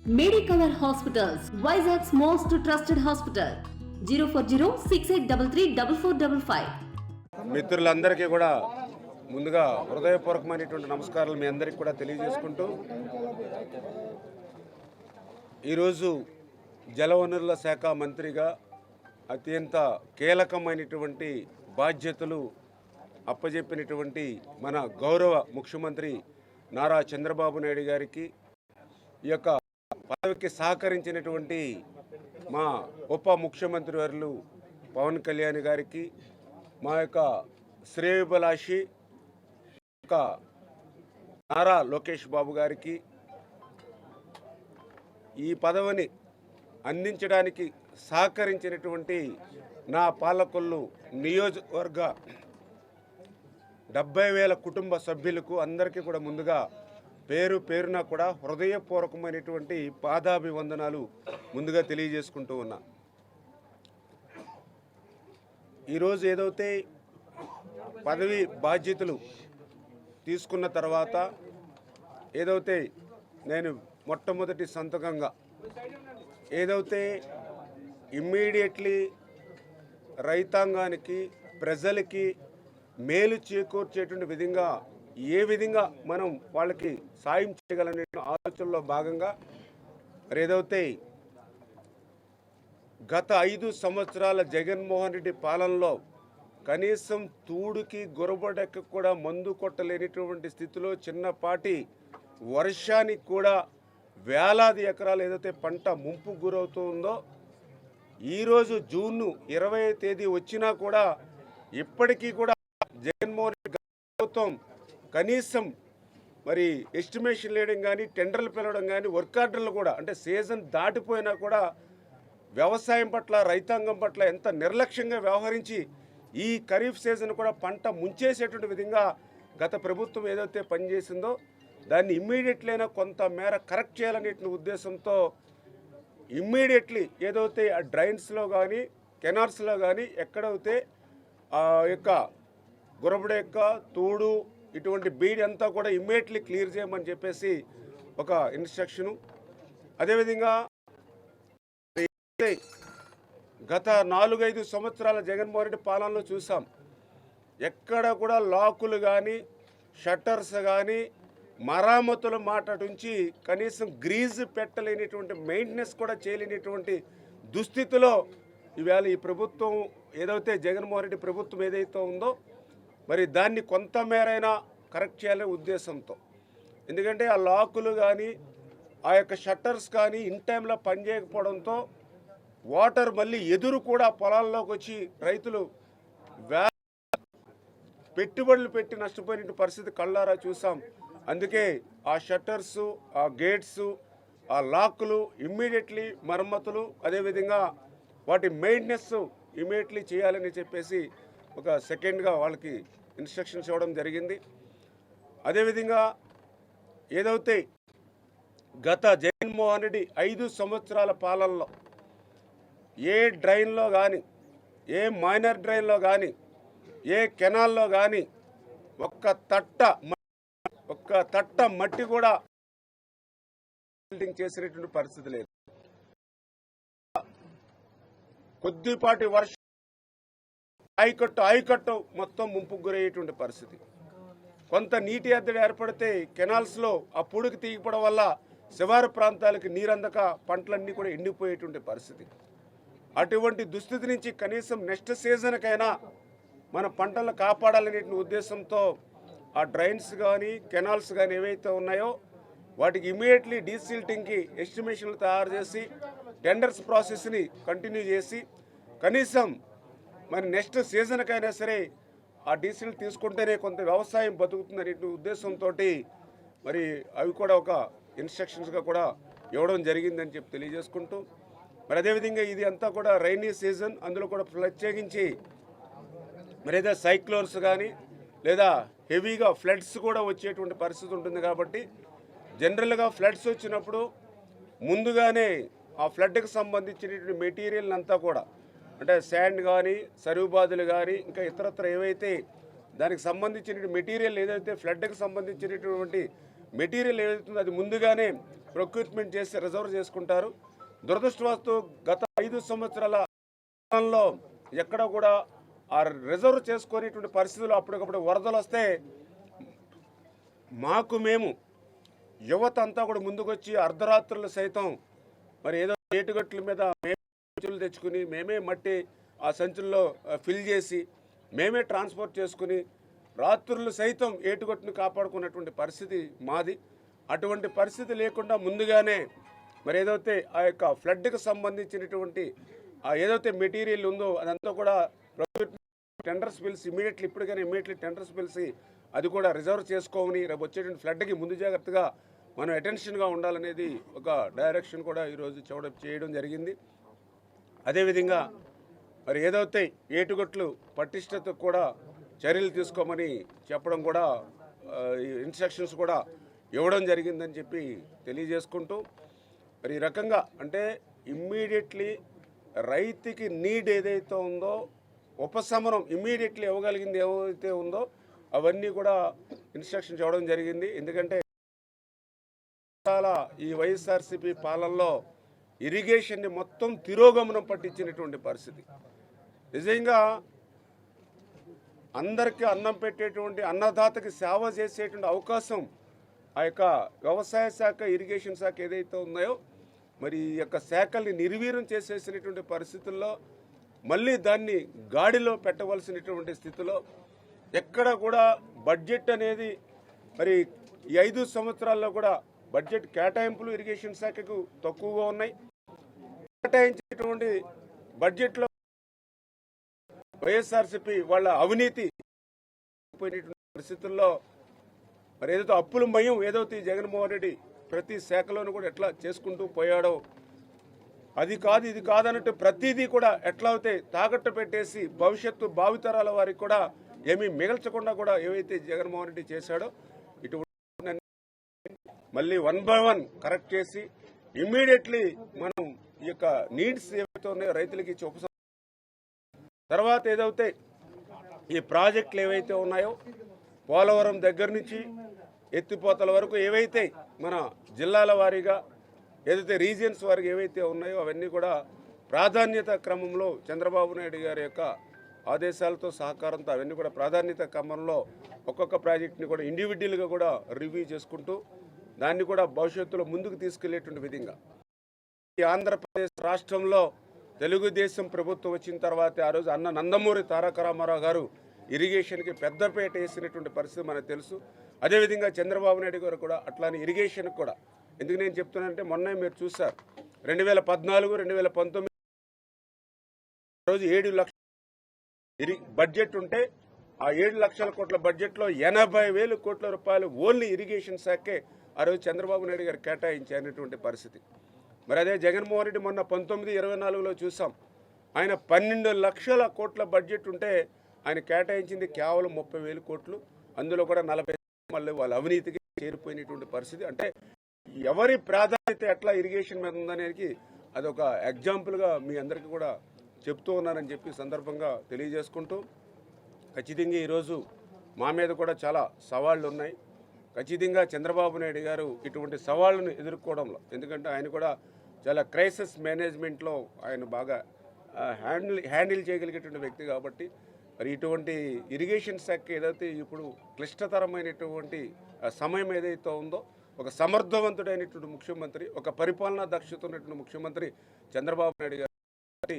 Medicover Hospitals, Vizag's most trusted hospital. 04068334455. మిత్రులందరికీ కూడా ముందుగా హృదయపూర్వకమైనటువంటి నమస్కారాలు మీ అందరికీ కూడా తెలియజేసుకుంటూ ఈరోజు జలవనరుల శాఖ మంత్రిగా అత్యంత కీలకమైనటువంటి బాధ్యతలు అప్పజెప్పినటువంటి మన గౌరవ ముఖ్యమంత్రి నారా చంద్రబాబు నాయుడు గారికి ఈ యొక్క పదవికి సహకరించినటువంటి మా ఉప ముఖ్యమంత్రి వర్యులు పవన్ కళ్యాణ్ గారికి మా యొక్క శ్రేయోభిలాషి నారా లోకేష్ బాబు గారికి ఈ పదవిని అందించడానికి సహకరించినటువంటి నా పాలకొల్లు నియోజకవర్గ 70,000 కుటుంబ సభ్యులకు అందరికీ కూడా ముందుగా పేరు పేరున కూడా హృదయపూర్వకమైనటువంటి పాదాభివందనాలు ముందుగా తెలియజేసుకుంటూ ఉన్నా. ఈరోజు ఏదైతే పదవి బాధ్యతలు తీసుకున్న తర్వాత ఏదైతే నేను మొట్టమొదటి సంతకంగా ఏదైతే ఇమ్మీడియట్లీ రైతాంగానికి ప్రజలకి మేలు చేకూర్చేటువంటి విధంగా ఏ విధంగా మనం వాళ్ళకి సాయం చేయగలనే ఆలోచనలో భాగంగా మరి ఏదైతే గత 5 సంవత్సరాల జగన్మోహన్ రెడ్డి పాలనలో కనీసం తూడుకి గురబడెక్క కూడా మందు కొట్టలేనిటువంటి స్థితిలో చిన్నపాటి వర్షానికి కూడా వేలాది ఎకరాలు ఏదైతే పంట ముంపు గురవుతుందో ఈరోజు జూన్ 20వ తేదీ వచ్చినా కూడా ఇప్పటికీ కూడా జగన్మోహన్ రెడ్డి ప్రభుత్వం కనీసం మరి ఎస్టిమేషన్ వేయడం కానీ టెండర్లు పిలవడం కానీ వర్క్ ఆర్డర్లు కూడా అంటే సీజన్ దాటిపోయినా కూడా వ్యవసాయం పట్ల రైతాంగం పట్ల ఎంత నిర్లక్ష్యంగా వ్యవహరించి ఈ ఖరీఫ్ సీజన్ కూడా పంట ముంచేసేటువంటి విధంగా గత ప్రభుత్వం ఏదైతే పనిచేసిందో దాన్ని ఇమ్మీడియట్లీ అయినా కొంత మేర కరెక్ట్ చేయాలనే ఉద్దేశంతో ఇమ్మీడియట్లీ ఏదైతే ఆ డ్రైన్స్లో కానీ కెనాల్స్లో కానీ ఎక్కడైతే ఆ యొక్క గురబడెక్క తూడు ఇటువంటి బీడ్ అంతా కూడా ఇమ్మీడియట్లీ క్లియర్ చేయమని చెప్పేసి ఒక ఇన్స్ట్రక్షను. అదేవిధంగా గత 4-5 సంవత్సరాల జగన్మోహన్ రెడ్డి పాలనలో చూసాం ఎక్కడ కూడా లాకులు కానీ షట్టర్స్ కానీ మరామతుల మాట నుంచి కనీసం గ్రీజ్ పెట్టలేనిటువంటి మెయింటెనెన్స్ కూడా చేయలేనిటువంటి దుస్థితిలో ఈవేళ ఈ ప్రభుత్వం ఏదైతే జగన్మోహన్ రెడ్డి ప్రభుత్వం ఏదైతే ఉందో మరి దాన్ని కొంతమేరైనా కరెక్ట్ చేయాలనే ఉద్దేశంతో. ఎందుకంటే ఆ లాకులు కానీ ఆ యొక్క షట్టర్స్ కానీ ఇన్ టైంలో పనిచేయకపోవడంతో వాటర్ మళ్ళీ ఎదురు కూడా పొలాల్లోకి వచ్చి రైతులు పెట్టుబడులు పెట్టి నష్టపోయిన పరిస్థితి కళ్ళారా చూసాం. అందుకే ఆ షట్టర్సు ఆ గేట్సు ఆ లాకులు ఇమ్మీడియట్లీ మరమ్మతులు అదేవిధంగా వాటి మెయింటెనెన్స్ ఇమ్మీడియట్లీ చేయాలని చెప్పేసి ఒక సెకండ్గా వాళ్ళకి ఇన్స్ట్రక్షన్స్ ఇవ్వడం జరిగింది. అదేవిధంగా ఏదైతే గత జగన్మోహన్ రెడ్డి 5 సంవత్సరాల పాలనలో ఏ డ్రైన్లో కానీ ఏ మైనర్ డ్రైన్లో కానీ ఏ కెనాల్లో కానీ ఒక్క తట్ట మట్టి కూడా బిల్డింగ్ చేసినటువంటి పరిస్థితి లేదు. కొద్దిపాటి వర్షం ఆయకట్టు మొత్తం ముంపుకు గురయ్యేటువంటి పరిస్థితి. కొంత నీటి ఎద్దడి ఏర్పడితే కెనాల్స్లో ఆ పొడికి తీయకపోవడం వల్ల శివారు ప్రాంతాలకు నీరందక పంటలన్నీ కూడా ఎండిపోయేటువంటి పరిస్థితి. అటువంటి దుస్థితి నుంచి కనీసం నెక్స్ట్ సీజన్కైనా మన పంటలను కాపాడాలనే ఉద్దేశంతో ఆ డ్రైన్స్ కానీ కెనాల్స్ కానీ ఏవైతే ఉన్నాయో వాటికి ఇమీడియట్లీ డీసిల్టింగ్కి ఎస్టిమేషన్లు తయారు చేసి టెండర్స్ ప్రాసెస్ని కంటిన్యూ చేసి కనీసం మరి నెక్స్ట్ సీజన్కైనా సరే ఆ డీసిల్ తీసుకుంటేనే కొంత వ్యవసాయం బతుకుతుందనే ఉద్దేశంతో మరి అవి కూడా ఒక ఇన్స్ట్రక్షన్స్గా కూడా ఇవ్వడం జరిగిందని చెప్పి తెలియజేసుకుంటూ మరి అదేవిధంగా ఇది అంతా కూడా రైనీ సీజన్, అందులో కూడా ప్రత్యేకించి మరి ఏదో సైక్లోన్స్ కానీ లేదా హెవీగా ఫ్లడ్స్ కూడా వచ్చేటువంటి పరిస్థితి ఉంటుంది. కాబట్టి జనరల్గా ఫ్లడ్స్ వచ్చినప్పుడు ముందుగానే ఆ ఫ్లడ్కి సంబంధించినటువంటి మెటీరియల్ అంతా కూడా అంటే శాండ్ కానీ సరుబాదులు కానీ ఇంకా ఇతరత్ర ఏవైతే దానికి సంబంధించిన మెటీరియల్ ఏదైతే ఫ్లడ్కి సంబంధించినటువంటి మెటీరియల్ ఏదైతుందో అది ముందుగానే ప్రొక్యూర్మెంట్ చేసి రిజర్వ్ చేసుకుంటారు. దురదృష్టవస్తు గత 5 సంవత్సరాల కాలంలో ఎక్కడ కూడా ఆ రిజర్వ్ చేసుకునేటువంటి పరిస్థితులు అప్పటికప్పుడు వరదలు వస్తే మేము యువత అంతా కూడా ముందుకొచ్చి అర్ధరాత్రులు సైతం మరి ఏదో ఏటుగట్ల మీద మేమే సంచులు తెచ్చుకుని మేమే మట్టి ఆ సంచుల్లో ఫిల్ చేసి మేమే ట్రాన్స్పోర్ట్ చేసుకుని రాత్రులు సైతం ఏటుగట్టును కాపాడుకున్నటువంటి పరిస్థితి మాది. అటువంటి పరిస్థితి లేకుండా ముందుగానే మరి ఏదైతే ఆ యొక్క ఫ్లడ్కి సంబంధించినటువంటి ఏదైతే మెటీరియల్ ఉందో అదంతా కూడా టెండర్స్ పిలిచి ఇమీడియట్లీ టెండర్స్ పిలిచి అది కూడా రిజర్వ్ చేసుకోమని రేపు వచ్చేటువంటి ఫ్లడ్కి ముందు జాగ్రత్తగా మనం అటెన్షన్గా ఉండాలనేది ఒక డైరెక్షన్ కూడా ఈరోజు చేయడం జరిగింది. అదేవిధంగా మరి ఏదైతే ఏటుగట్లు పటిష్టతకు కూడా చర్యలు తీసుకోమని చెప్పడం కూడా ఇన్స్ట్రక్షన్స్ కూడా ఇవ్వడం జరిగిందని చెప్పి తెలియజేసుకుంటూ మరి ఈ రకంగా అంటే ఇమ్మీడియట్లీ రైతుకి నీడ్ ఏదైతే ఉందో ఉపశమనం ఇమ్మీడియట్లీ ఇవ్వగలిగింది ఏదైతే ఉందో అవన్నీ కూడా ఇన్స్ట్రక్షన్స్ ఇవ్వడం జరిగింది. ఎందుకంటే ఈ వైఎస్ఆర్సీపీ పాలనలో ఇరిగేషన్ని మొత్తం తిరోగమనం పట్టించినటువంటి పరిస్థితి. నిజంగా అందరికీ అన్నం పెట్టేటువంటి అన్నదాతకి సేవ చేసేటువంటి అవకాశం ఆ యొక్క వ్యవసాయ శాఖ ఇరిగేషన్ శాఖ ఏదైతే ఉన్నాయో మరి ఈ యొక్క శాఖల్ని నిర్వీర్యం చేసేసినటువంటి పరిస్థితుల్లో మళ్ళీ దాన్ని గాడిలో పెట్టవలసినటువంటి స్థితిలో ఎక్కడ కూడా బడ్జెట్ అనేది మరి ఈ 5 సంవత్సరాల్లో కూడా బడ్జెట్ కేటాయింపులు ఇరిగేషన్ శాఖకు తక్కువగా ఉన్నాయి. కేటాయించేటువంటి బడ్జెట్లో వైఎస్ఆర్సీపీ వాళ్ళ అవినీతి పరిస్థితుల్లో మరి ఏదైతే అప్పుల మయం ఏదైతే జగన్మోహన్ రెడ్డి ప్రతి శాఖలోనూ కూడా ఎట్లా చేసుకుంటూ పోయాడో అది కాదు ఇది కాదన్నట్టు ప్రతిదీ కూడా ఎట్లా అయితే తాకట్టు పెట్టేసి భవిష్యత్తు భావితరాల వారికి కూడా ఏమీ మిగల్చకుండా కూడా ఏవైతే జగన్మోహన్ రెడ్డి చేశాడో ఇటువంటి మళ్ళీ 1 by 1 కరెక్ట్ చేసి ఇమ్మీడియట్లీ మనం ఈ యొక్క నీడ్స్ ఏవైతే ఉన్నాయో రైతులకి ఇచ్చి తర్వాత ఏదైతే ఈ ప్రాజెక్టులు ఏవైతే ఉన్నాయో పోలవరం దగ్గర నుంచి ఎత్తిపోతల వరకు ఏవైతే మన జిల్లాల వారీగా ఏదైతే రీజియన్స్ వారికి ఏవైతే ఉన్నాయో అవన్నీ కూడా ప్రాధాన్యత క్రమంలో చంద్రబాబు నాయుడు గారి యొక్క ఆదేశాలతో సహకారంతో అవన్నీ కూడా ప్రాధాన్యత క్రమంలో ఒక్కొక్క ప్రాజెక్టుని కూడా ఇండివిజువల్గా కూడా రివ్యూ చేసుకుంటూ దాన్ని కూడా భవిష్యత్తులో ముందుకు తీసుకెళ్లేటువంటి విధంగా ఈ ఆంధ్రప్రదేశ్ రాష్ట్రంలో తెలుగుదేశం ప్రభుత్వం వచ్చిన తర్వాత ఆ రోజు అన్న నందమూరి తారక రామారావు గారు ఇరిగేషన్కి పెద్దపేట వేసినటువంటి పరిస్థితి మనకు తెలుసు. అదేవిధంగా చంద్రబాబు నాయుడు గారు కూడా అట్లానే ఇరిగేషన్కి కూడా ఎందుకు నేను చెప్తున్నానంటే మొన్న మీరు చూశారు 2014, 2019 రోజు 7 లక్షల బడ్జెట్ ఉంటే ఆ 7 లక్షల కోట్ల బడ్జెట్లో 80,000 కోట్ల రూపాయలు ఓన్లీ ఇరిగేషన్ శాఖే ఆ రోజు చంద్రబాబు నాయుడు గారు కేటాయించినటువంటి పరిస్థితి. మరి అదే జగన్మోహన్ రెడ్డి మొన్న 19-24లో చూసాం ఆయన 12 లక్షల కోట్ల బడ్జెట్ ఉంటే ఆయన కేటాయించింది కేవలం 30,000 కోట్లు. అందులో కూడా 40 మళ్ళీ వాళ్ళ అవినీతికి చేరిపోయినటువంటి పరిస్థితి. అంటే ఎవరి ప్రాధాన్యత ఎట్లా ఇరిగేషన్ మీద ఉందనేది అదొక ఎగ్జాంపుల్గా మీ అందరికీ కూడా చెప్తూ ఉన్నానని చెప్పి సందర్భంగా తెలియజేసుకుంటూ ఖచ్చితంగా ఈరోజు మా మీద కూడా చాలా సవాళ్లు ఉన్నాయి. ఖచ్చితంగా చంద్రబాబు నాయుడు గారు ఇటువంటి సవాళ్లను ఎదుర్కోవడంలో ఎందుకంటే ఆయన కూడా చాలా క్రైసిస్ మేనేజ్మెంట్లో ఆయన బాగా హ్యాండిల్ చేయగలిగేటువంటి వ్యక్తి కాబట్టి మరి ఇటువంటి ఇరిగేషన్ శాఖ ఏదైతే ఇప్పుడు క్లిష్టతరమైనటువంటి సమయం ఏదైతే ఉందో ఒక సమర్థవంతుడైనటువంటి ముఖ్యమంత్రి ఒక పరిపాలనా దక్షత ఉన్నటువంటి ముఖ్యమంత్రి చంద్రబాబు నాయుడు గారు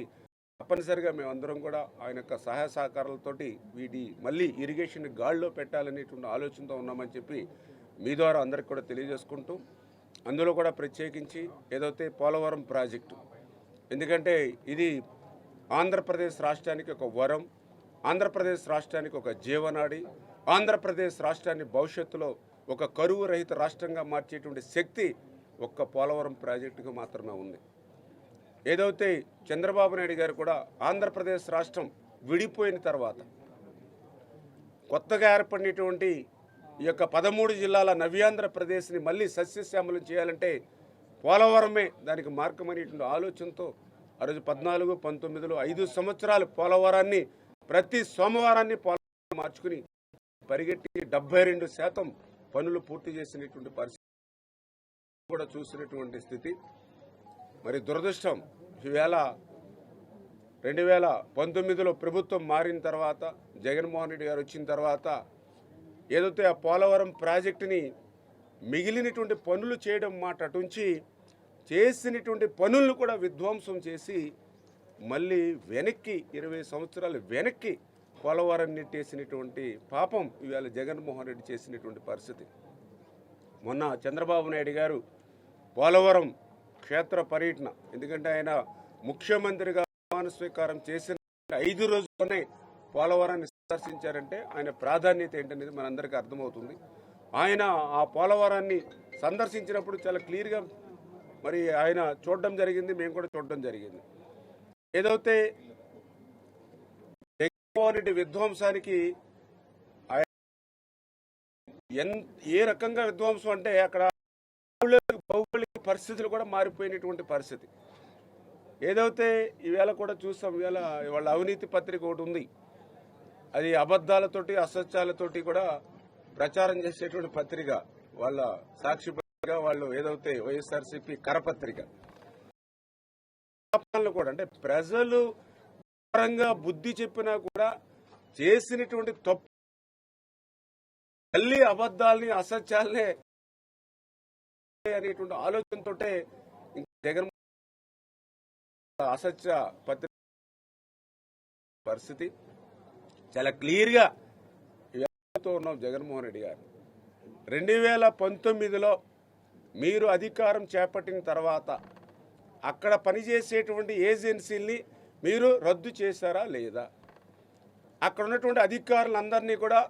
తప్పనిసరిగా మేమందరం కూడా ఆయన యొక్క సహాయ సహకారాలతోటి వీటి మళ్ళీ ఇరిగేషన్ గాడిలో పెట్టాలనేటువంటి ఆలోచనతో ఉన్నామని చెప్పి మీ ద్వారా అందరికి కూడా తెలియజేసుకుంటూ అందులో కూడా ప్రత్యేకించి ఏదైతే పోలవరం ప్రాజెక్టు ఎందుకంటే ఇది ఆంధ్రప్రదేశ్ రాష్ట్రానికి ఒక వరం, ఆంధ్రప్రదేశ్ రాష్ట్రానికి ఒక జీవనాడి, ఆంధ్రప్రదేశ్ రాష్ట్రాన్ని భవిష్యత్తులో ఒక కరువు రహిత రాష్ట్రంగా మార్చేటువంటి శక్తి ఒక్క పోలవరం ప్రాజెక్టుకు మాత్రమే ఉంది. ఏదైతే చంద్రబాబు నాయుడు గారు కూడా ఆంధ్రప్రదేశ్ రాష్ట్రం విడిపోయిన తర్వాత కొత్తగా ఏర్పడినటువంటి ఈ యొక్క 13 జిల్లాల నవ్యాంధ్రప్రదేశ్ని మళ్ళీ సస్యశ్యామలం చేయాలంటే పోలవరమే దానికి మార్గమనేటువంటి ఆలోచనతో ఆ రోజు 14, 19లో 5 సంవత్సరాలు పోలవరాన్ని ప్రతి సోమవారాన్ని పోలవరం మార్చుకుని పరిగెట్టి 72% పనులు పూర్తి చేసినటువంటి పరిస్థితి. కూడా చూసినటువంటి స్థితి. మరి దురదృష్టం ఈవేళ 2019లో ప్రభుత్వం మారిన తర్వాత జగన్మోహన్ రెడ్డి గారు వచ్చిన తర్వాత ఏదైతే ఆ పోలవరం ప్రాజెక్టుని మిగిలినటువంటి పనులు చేయడం మాట అటుంచి చేసినటువంటి పనులను కూడా విధ్వంసం చేసి మళ్ళీ వెనక్కి 20 సంవత్సరాలు వెనక్కి పోలవరం నెట్టేసినటువంటి పాపం ఇవాళ జగన్మోహన్ రెడ్డి చేసినటువంటి పరిస్థితి. మొన్న చంద్రబాబు నాయుడు గారు పోలవరం క్షేత్ర పర్యటన, ఎందుకంటే ఆయన ముఖ్యమంత్రిగా ప్రమాణ స్వీకారం చేసిన 5 రోజుల్లోనే పోలవరాన్ని సందర్శించారంటే ఆయన ప్రాధాన్యత ఏంటనేది మనందరికీ అర్థమవుతుంది. ఆయన ఆ పోలవరాన్ని సందర్శించినప్పుడు చాలా క్లియర్గా మరి ఆయన చూడడం జరిగింది, మేము కూడా చూడడం జరిగింది. ఏదైతే జగన్మోహన్ రెడ్డి విధ్వంసానికి ఏ రకంగా విధ్వంసం అంటే అక్కడ భౌగోళిక పరిస్థితులు కూడా మారిపోయినటువంటి పరిస్థితి. ఏదైతే ఈవేళ కూడా చూస్తాం, వాళ్ళ అవినీతి పత్రిక ఒకటి ఉంది, అది అబద్ధాలతోటి అసత్యాలతోటి కూడా ప్రచారం చేసేటువంటి పత్రిక, వాళ్ళ సాక్షి పత్రిక, వాళ్ళు ఏదైతే వైఎస్ఆర్సీపీ కరపత్రిక కూడా, అంటే ప్రజలు పరంగా బుద్ధి చెప్పినా కూడా చేసినటువంటి తప్పు మళ్ళీ అబద్ధాలని అసత్యాలనే అనేటువంటి ఆలోచనతో జగన్ అసత్య పత్రిక పరిస్థితి చాలా క్లియర్గా ఉన్నాం. జగన్మోహన్ రెడ్డి గారు 2019లో మీరు అధికారం చేపట్టిన తర్వాత అక్కడ పనిచేసేటువంటి ఏజెన్సీల్ని మీరు రద్దు చేశారా లేదా? అక్కడ ఉన్నటువంటి అధికారులందరినీ కూడా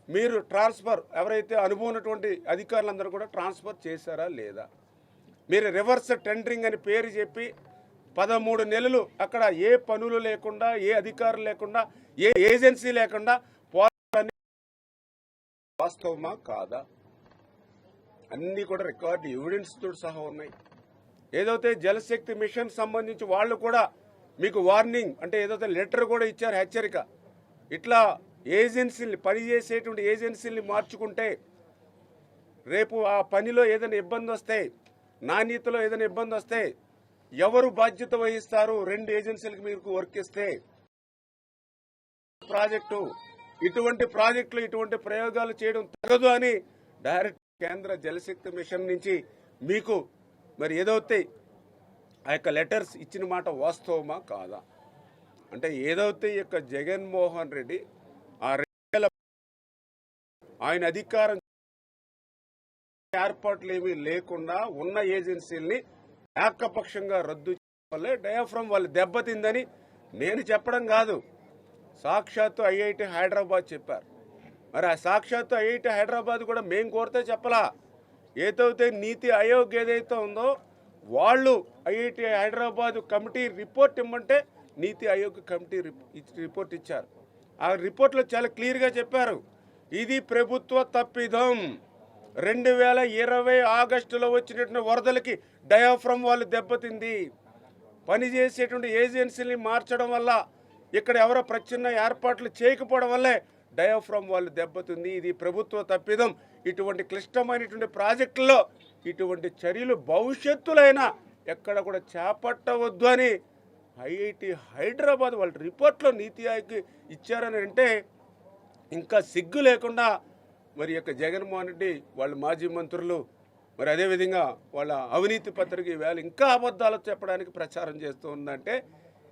మీరు ట్రాన్స్ఫర్, ఎవరైతే అనుభవం ఉన్నటువంటి అధికారులందరూ కూడా ట్రాన్స్ఫర్ చేశారా లేదా? మీరు రివర్స్ టెండరింగ్ అని పేరు చెప్పి 13 నెలలు అక్కడ ఏ పనులు లేకుండా, ఏ అధికారులు లేకుండా, ఏ ఏజెన్సీ లేకుండా పోరాటాన్ని వాస్తవమా కాదా? అన్నీ కూడా రికార్డు ఎవిడెన్స్ తోటి సహా ఉన్నాయి. ఏదైతే జలశక్తి మిషన్ సంబంధించి వాళ్ళు కూడా మీకు వార్నింగ్ అంటే ఏదైతే లెటర్ కూడా ఇచ్చారు, హెచ్చరిక, ఇట్లా ఏజెన్సీని పనిచేసేటువంటి ఏజెన్సీని మార్చుకుంటే రేపు ఆ పనిలో ఏదైనా ఇబ్బంది వస్తే, నాణ్యతలో ఏదైనా ఇబ్బంది వస్తే ఎవరు బాధ్యత వహిస్తారు? 2 ఏజెన్సీలకు మీకు వర్క్ ఇస్తే ప్రాజెక్టు, ఇటువంటి ప్రాజెక్టులు ఇటువంటి ప్రయోగాలు చేయడం తగదు అని డైరెక్ట్ కేంద్ర జలశక్తి మిషన్ నుంచి మీకు మరి ఏదైతే ఆ యొక్క లెటర్స్ ఇచ్చిన మాట వాస్తవమా కాదా? అంటే ఏదైతే ఈ యొక్క జగన్మోహన్ రెడ్డి ఆయన అధికారం ఏర్పాట్లు ఏమీ లేకుండా ఉన్న ఏజెన్సీల్ని ఏకపక్షంగా రద్దు చేయడం వల్లే డయాఫ్రమ్ వాళ్ళు దెబ్బతిందని నేను చెప్పడం కాదు, సాక్షాత్తు ఐఐటి హైదరాబాద్ చెప్పారు. మరి ఆ సాక్షాత్తు ఐఐటి హైదరాబాద్ కూడా మేము కోరితే చెప్పలా, ఏదైతే నీతి ఆయోగ్ ఏదైతే ఉందో వాళ్ళు ఐఐటి హైదరాబాద్ కమిటీ రిపోర్ట్ ఇమ్మంటే నీతి ఆయోగ్ కమిటీ రిపోర్ట్ ఇచ్చారు. ఆ రిపోర్ట్లో చాలా క్లియర్గా చెప్పారు, ఇది ప్రభుత్వ తప్పిదం. 2020 ఆగస్టులో వచ్చినటువంటి వరదలకి డయాఫ్రమ్ వాళ్ళు దెబ్బతింది. పనిచేసేటువంటి ఏజెన్సీని మార్చడం వల్ల, ఇక్కడ ఎవరో ప్రత్యామ్నాయ ఏర్పాట్లు చేయకపోవడం వల్లే డయాఫ్రమ్ వాళ్ళు దెబ్బతింది. ఇది ప్రభుత్వ తప్పిదం. ఇటువంటి క్లిష్టమైనటువంటి ప్రాజెక్టుల్లో ఇటువంటి చర్యలు భవిష్యత్తులైనా ఎక్కడ కూడా చేపట్టవద్దు అని ఐఐటి హైదరాబాద్ వాళ్ళ రిపోర్ట్లో నీతి ఆయోగ్ ఇచ్చారని అంటే ఇంకా సిగ్గు లేకుండా మరి యొక్క జగన్మోహన్ రెడ్డి వాళ్ళ మాజీ మంత్రులు మరి అదేవిధంగా వాళ్ళ అవినీతి పత్రిక ఈవేళ ఇంకా అబద్ధాలు చెప్పడానికి ప్రచారం చేస్తూ ఉందంటే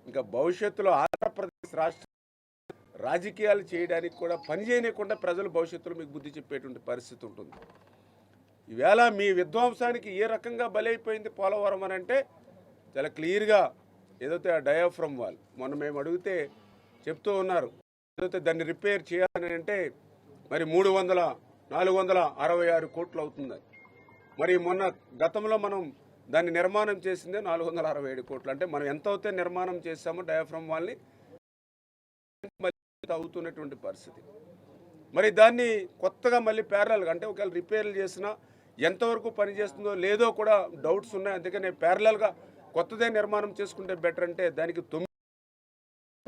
ఇంకా భవిష్యత్తులో ఆంధ్రప్రదేశ్ రాష్ట్ర రాజకీయాలు చేయడానికి కూడా పని చేయకుండా ప్రజలు భవిష్యత్తులో మీకు బుద్ధి చెప్పేటువంటి పరిస్థితి ఉంటుంది. ఈవేళ మీ విధ్వంసానికి ఏ రకంగా బలైపోయింది పోలవరం అని అంటే చాలా క్లియర్గా ఏదైతే ఆ డయాఫ్రమ్ వాల్ మొన్న మేము అడిగితే చెప్తూ ఉన్నారు, ఏదైతే దాన్ని రిపేర్ చేయాలని అంటే మరి 466 కోట్లు అవుతుంది. మరి మొన్న గతంలో మనం దాన్ని నిర్మాణం చేసిందే 467 కోట్లు. అంటే మనం ఎంత అయితే నిర్మాణం చేసామో డయాఫ్రమ్ వాల్ని అవుతున్నటువంటి పరిస్థితి. మరి దాన్ని కొత్తగా మళ్ళీ ప్యారలల్గా అంటే ఒకవేళ రిపేర్లు చేసినా ఎంతవరకు పనిచేస్తుందో లేదో కూడా డౌట్స్ ఉన్నాయి. అందుకని ప్యారలల్గా కొత్తదే నిర్మాణం చేసుకుంటే బెటర్ అంటే దానికి 9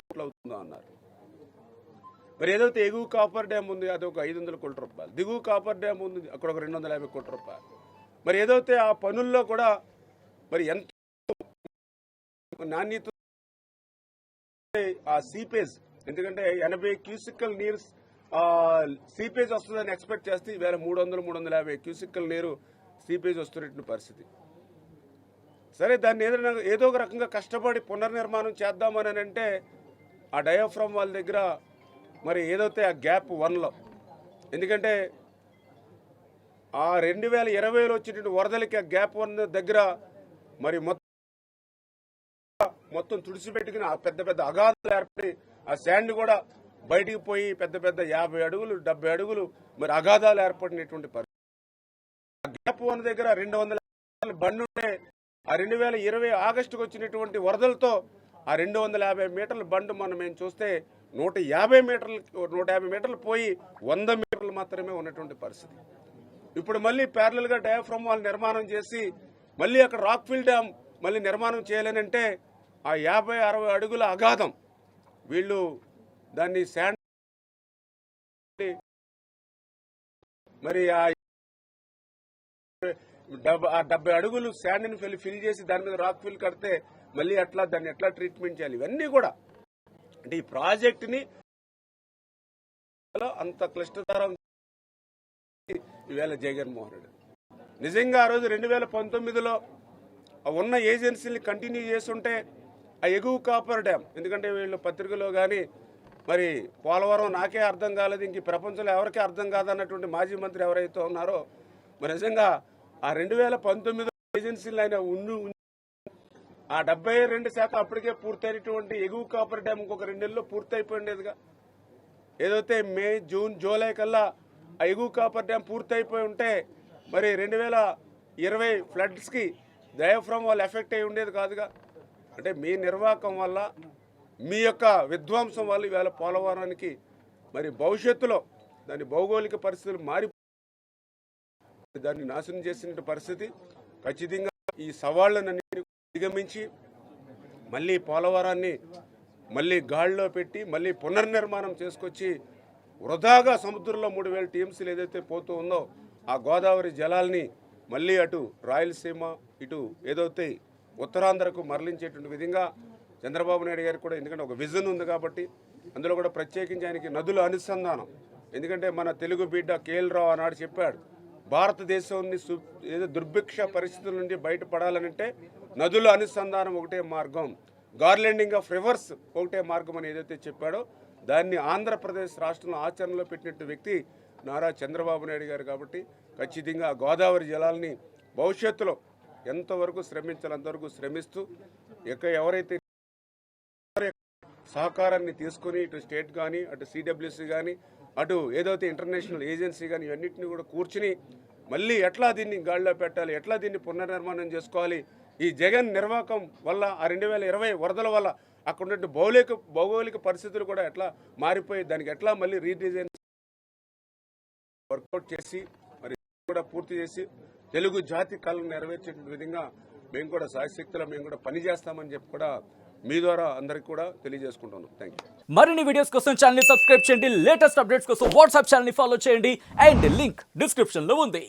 కోట్లు అవుతుందో అన్నారు. మరి ఏదైతే ఎగువ కాపర్ డ్యామ్ ఉంది అది ఒక 500 కోట్ల రూపాయలు, దిగువ కాపర్ డ్యామ్ ఉంది అక్కడ ఒక 250 కోట్ల రూపాయలు. మరి ఏదైతే ఆ పనుల్లో కూడా మరి ఎంత నాణ్యత ఆ సీపేజ్, ఎందుకంటే 80 క్యూసికల్ నీరు సీపేజ్ వస్తుందని ఎక్స్పెక్ట్ చేస్తే ఈవేళ 300-350 క్యూసికల్ నీరు సీపేజ్ వస్తున్నటువంటి పరిస్థితి. సరే, దాన్ని ఏదో ఒక రకంగా కష్టపడి పునర్నిర్మాణం చేద్దామని అంటే ఆ డయాఫ్రమ్ వాళ్ళ దగ్గర మరి ఏదైతే ఆ గ్యాప్ 1లో, ఎందుకంటే ఆ 2020లో వచ్చినటువంటి వరదలకి ఆ గ్యాప్ 1 దగ్గర మరి మొత్తం తుడిచిపెట్టుకుని ఆ పెద్ద పెద్ద అగాధాలు ఏర్పడి ఆ శాండ్ కూడా బయటికి పోయి పెద్ద పెద్ద 50 అడుగులు 70 అడుగులు మరి అగాధాలు ఏర్పడినటువంటి పరిస్థితి. ఆ గ్యాప్ 1 దగ్గర 200 బండి ఉంటే ఆ 2020 ఆగస్టుకు వచ్చినటువంటి వరదలతో ఆ 250 మీటర్ల బండి మేము చూస్తే 150 మీటర్లు పోయి 100 మీటర్లు మాత్రమే ఉన్నటువంటి పరిస్థితి. ఇప్పుడు మళ్ళీ ప్యారలల్ గా డయాఫ్రమ్ వాళ్ళు నిర్మాణం చేసి మళ్ళీ అక్కడ రాక్ఫిల్ డ్యామ్ మళ్ళీ నిర్మాణం చేయాలనంటే ఆ 50-60 అడుగుల అగాధం వీళ్ళు దాన్ని శాండ్ మరి ఆ 70 అడుగులు శాండ్ని ఫిల్ చేసి దాని మీద రాక్ ఫిల్ కడితే మళ్ళీ దాన్ని ఎట్లా ట్రీట్మెంట్ చేయాలి, ఇవన్నీ కూడా అంటే ఈ ప్రాజెక్టుని అంత క్లిష్టతరం ఈవేళ జగన్మోహన్ రెడ్డి నిజంగా ఆ రోజు 2019లో ఉన్న ఏజెన్సీని కంటిన్యూ చేస్తుంటే ఆ ఎగువ కాపర్ డ్యామ్, ఎందుకంటే వీళ్ళు పత్రికలో కానీ మరి పోలవరం నాకే అర్థం కాలేదు, ఇంక ప్రపంచంలో ఎవరికీ అర్థం కాదన్నటువంటి మాజీ మంత్రి ఎవరైతే ఉన్నారో మరి నిజంగా ఆ 2019 ఏజెన్సీలు ఆయన ఆ 72% అప్పటికే పూర్తయినటువంటి ఎగువ కాపర్ డ్యామ్ ఇంకొక 2 నెలల్లో పూర్తయిపోయిండేదిగా. ఏదైతే మే, జూన్, జూలై కల్లా ఆ ఎగువ కాపర్ డ్యామ్ పూర్తయిపోయి ఉంటే మరి 2020 ఫ్లడ్స్కి డయాఫ్రమ్ వాళ్ళు ఎఫెక్ట్ అయి ఉండేది కాదుగా. అంటే మీ నిర్వాహకం వల్ల, మీ యొక్క విధ్వంసం వల్ల ఈవేళ పోలవరానికి మరి భవిష్యత్తులో దాని భౌగోళిక పరిస్థితులు మారి దాన్ని నాశనం చేసిన పరిస్థితి. ఖచ్చితంగా ఈ సవాళ్లన్నీ అధిగమించి మళ్ళీ పోలవరాన్ని మళ్ళీ గాడిలో పెట్టి మళ్ళీ పునర్నిర్మాణం చేసుకొచ్చి వృధాగా సముద్రంలో 3000 టీఎంసీలు ఏదైతే పోతూ ఉందో ఆ గోదావరి జలాల్ని మళ్ళీ అటు రాయలసీమ ఇటు ఏదైతే ఉత్తరాంధ్రకు మరలించేటువంటి విధంగా చంద్రబాబు నాయుడు గారికి కూడా, ఎందుకంటే ఒక విజన్ ఉంది కాబట్టి అందులో కూడా ప్రత్యేకించి ఆయనకి నదుల అనుసంధానం, ఎందుకంటే మన తెలుగు బిడ్డ కేఎల్ రావు ఆనాడు చెప్పాడు, భారతదేశాన్ని ఏదో దుర్భిక్ష పరిస్థితుల నుండి బయటపడాలనంటే నదుల అనుసంధానం ఒకటే మార్గం, గార్లెండింగ్ ఆఫ్ రివర్స్ ఒకటే మార్గం అని ఏదైతే చెప్పాడో దాన్ని ఆంధ్రప్రదేశ్ రాష్ట్రంలో ఆచరణలో పెట్టినట్టు వ్యక్తి నారా చంద్రబాబు నాయుడు గారు. కాబట్టి ఖచ్చితంగా గోదావరి జలాల్ని భవిష్యత్తులో ఎంతవరకు శ్రమించాలి అంతవరకు శ్రమిస్తూ ఎవరైతే సహకారాన్ని తీసుకుని ఇటు స్టేట్ కానీ అటు సిడబ్ల్యూసీ కానీ అటు ఏదైతే ఇంటర్నేషనల్ ఏజెన్సీ కానీ ఇవన్నింటినీ కూడా కూర్చుని మళ్ళీ ఎట్లా దీన్ని గాడిలో పెట్టాలి, ఎట్లా దీన్ని పునర్నిర్మాణం చేసుకోవాలి, ఈ జగన్ నిర్వాహకం వల్ల ఆ 2020 వరదల వల్ల అక్కడ ఉన్న భౌగోళిక పరిస్థితులు కూడా ఎట్లా మారిపోయి దానికి ఎట్లా మళ్ళీ రీడిజైన్ వర్కౌట్ చేసి మరి కూడా పూర్తి చేసి తెలుగు జాతి కళను నెరవేర్చే విధంగా మేము కూడా శాయశక్తులు మేము కూడా పనిచేస్తామని చెప్పి కూడా మీ ద్వారా అందరికి కూడా తెలియజేసుకుంటున్నాం. Thank you. మరిన్ని వీడియోస్ కోసం ఛానల్ ని సబ్స్క్రైబ్ చేయండి, లేటెస్ట్ అప్డేట్స్ కోసం వాట్సాప్ ఛానల్ ని ఫాలో చేయండి అండ్ లింక్ డిస్క్రిప్షన్ లో ఉంది.